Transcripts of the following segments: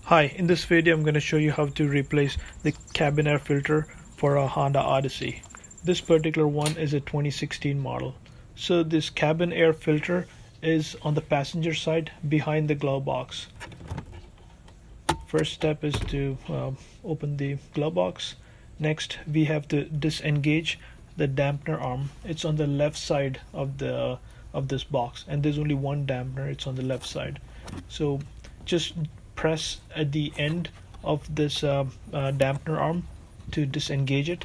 Hi, in this video I'm going to show you how to replace the cabin air filter for a Honda Odyssey. This particular one is a 2016 model. So this cabin air filter is on the passenger side behind the glove box. First step is to open the glove box. Next we have to disengage the dampener arm. It's on the left side of this box, and there's only one dampener. It's on the left side. So just press at the end of this dampener arm to disengage it.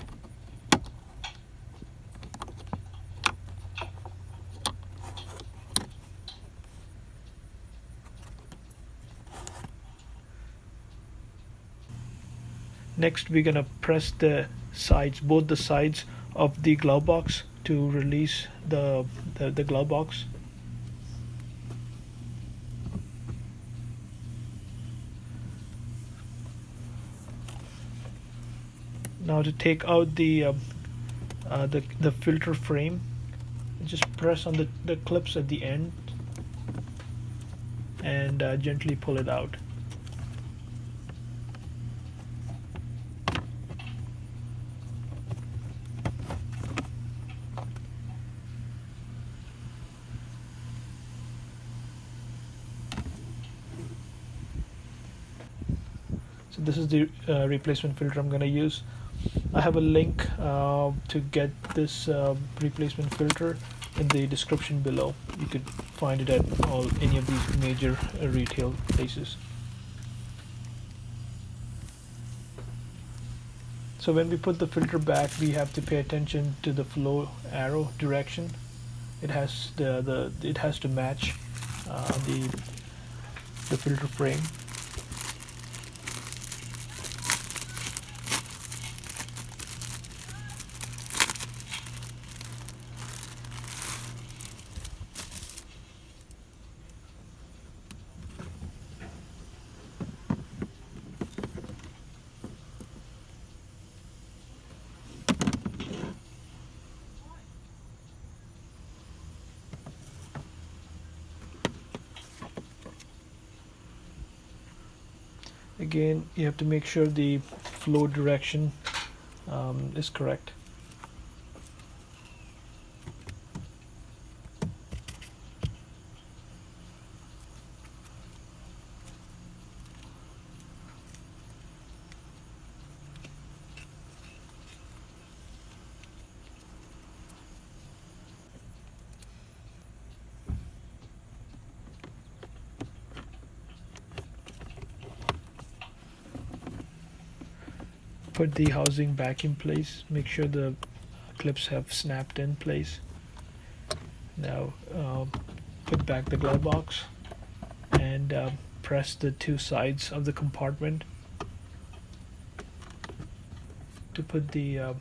Next we're gonna press the sides, both the sides of the glove box, to release the glove box. Now to take out the filter frame, just press on the clips at the end and gently pull it out. So this is the replacement filter I'm going to use. I have a link to get this replacement filter in the description below. You could find it at any of these major retail places. So when we put the filter back, we have to pay attention to the flow arrow direction. It has it has to match the filter frame. Again, you have to make sure the flow direction is correct. Put the housing back in place. Make sure the clips have snapped in place. Now put back the glove box and press the two sides of the compartment to put the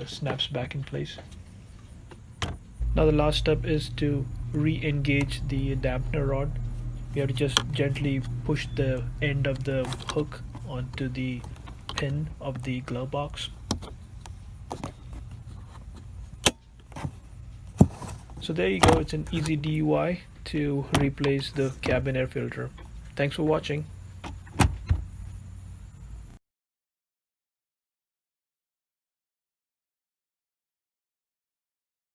snaps back in place. Now the last step is to re-engage the dampener rod. You have to just gently push the end of the hook onto the pin of the glove box. So there you go. It's an easy DIY to replace the cabin air filter. Thanks for watching.